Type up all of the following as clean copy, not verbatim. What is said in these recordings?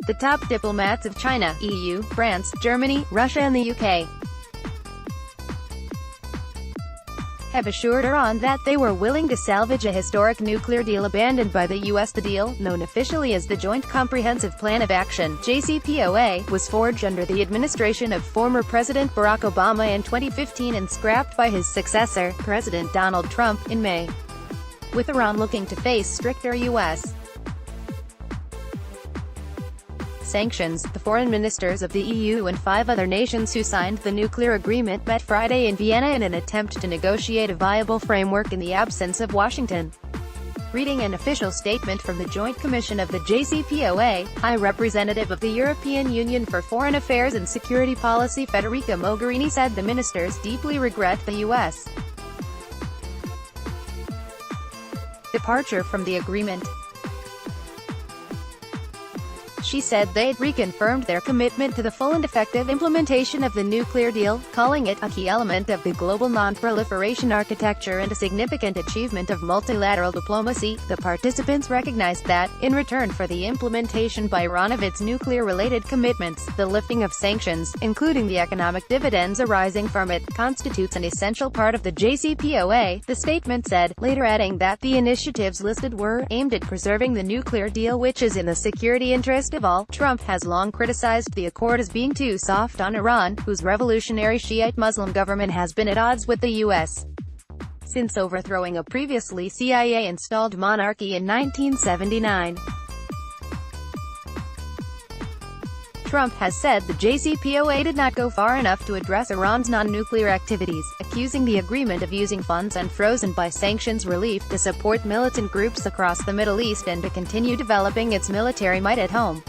The top diplomats of China, EU, France, Germany, Russia and the UK have assured Iran that they were willing to salvage a historic nuclear deal abandoned by the US. The deal, known officially as the Joint Comprehensive Plan of Action (JCPOA), was forged under the administration of former President Barack Obama in 2015 and scrapped by his successor, President Donald Trump, in May, with Iran looking to face stricter US sanctions. The foreign ministers of the EU and 5 other nations who signed the nuclear agreement met Friday in Vienna in an attempt to negotiate a viable framework in the absence of Washington. Reading an official statement from the Joint Commission of the JCPOA, High Representative of the European Union for Foreign Affairs and Security Policy Federica Mogherini said the ministers deeply regret the U.S. departure from the agreement. She said they'd reconfirmed their commitment to the full and effective implementation of the nuclear deal, calling it a key element of the global non-proliferation architecture and a significant achievement of multilateral diplomacy. The participants recognized that, in return for the implementation by Iran of its nuclear-related commitments, the lifting of sanctions, including the economic dividends arising from it, constitutes an essential part of the JCPOA, the statement said, later adding that the initiatives listed were aimed at preserving the nuclear deal, which is in the security interest of all. Trump has long criticized the accord as being too soft on Iran, whose revolutionary Shiite Muslim government has been at odds with the U.S. since overthrowing a previously CIA-installed monarchy in 1979. Trump has said the JCPOA did not go far enough to address Iran's non-nuclear activities, accusing the agreement of using funds unfrozen by sanctions relief to support militant groups across the Middle East and to continue developing its military might at home.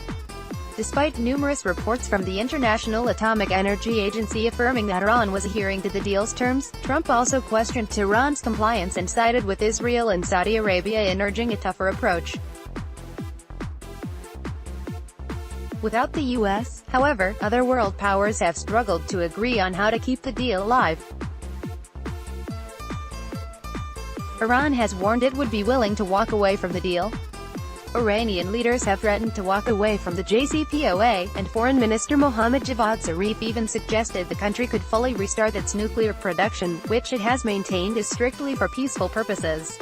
Despite numerous reports from the International Atomic Energy Agency affirming that Iran was adhering to the deal's terms, Trump also questioned Tehran's compliance and sided with Israel and Saudi Arabia in urging a tougher approach. Without the U.S., however, other world powers have struggled to agree on how to keep the deal alive. Iran has warned it would be willing to walk away from the deal. Iranian leaders have threatened to walk away from the JCPOA, and Foreign Minister Mohammad Javad Zarif even suggested the country could fully restart its nuclear production, which it has maintained is strictly for peaceful purposes.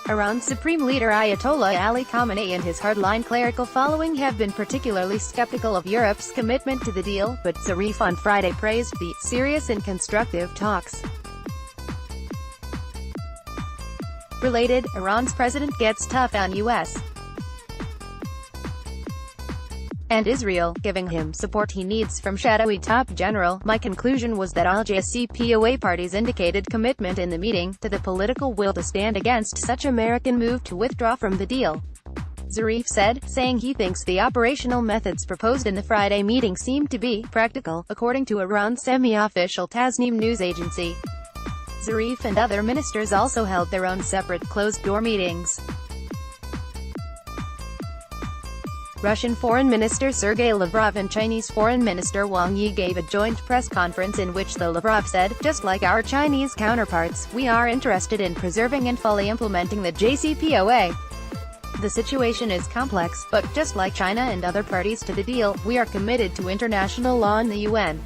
Iran's supreme leader Ayatollah Ali Khamenei and his hardline clerical following have been particularly skeptical of Europe's commitment to the deal, but Zarif on Friday praised the serious and constructive talks. Related, Iran's president gets tough on U.S. and Israel, giving him support he needs from shadowy top general. My conclusion was that all JCPOA parties indicated commitment in the meeting, to the political will to stand against such American move to withdraw from the deal, Zarif said, saying he thinks the operational methods proposed in the Friday meeting seemed to be practical, according to Iran's semi-official Tasnim news agency. Zarif and other ministers also held their own separate closed-door meetings. Russian Foreign Minister Sergei Lavrov and Chinese Foreign Minister Wang Yi gave a joint press conference in which Lavrov said, just like our Chinese counterparts, we are interested in preserving and fully implementing the JCPOA. The situation is complex, but just like China and other parties to the deal, we are committed to international law and the UN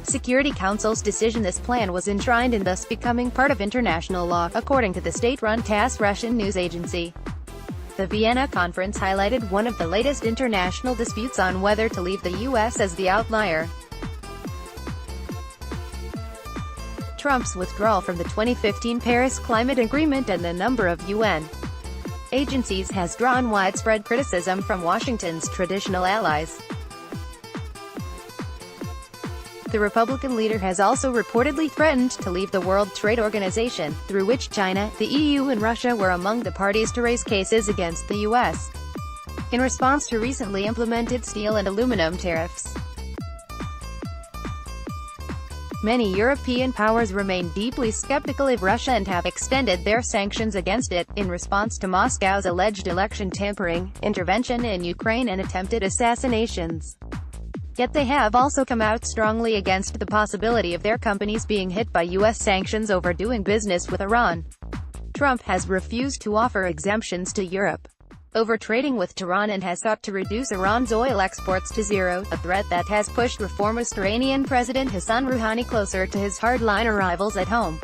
Security Council's decision. This plan was enshrined and thus becoming part of international law, according to the state-run TASS Russian news agency. The Vienna conference highlighted one of the latest international disputes on whether to leave the U.S. as the outlier. Trump's withdrawal from the 2015 Paris Climate Agreement and the number of UN agencies has drawn widespread criticism from Washington's traditional allies. The Republican leader has also reportedly threatened to leave the World Trade Organization, through which China, the EU and Russia were among the parties to raise cases against the U.S. in response to recently implemented steel and aluminum tariffs. Many European powers remain deeply skeptical of Russia and have extended their sanctions against it, in response to Moscow's alleged election tampering, intervention in Ukraine and attempted assassinations. Yet they have also come out strongly against the possibility of their companies being hit by U.S. sanctions over doing business with Iran. Trump has refused to offer exemptions to Europe over trading with Tehran and has sought to reduce Iran's oil exports to zero, a threat that has pushed reformist Iranian President Hassan Rouhani closer to his hardliner rivals at home.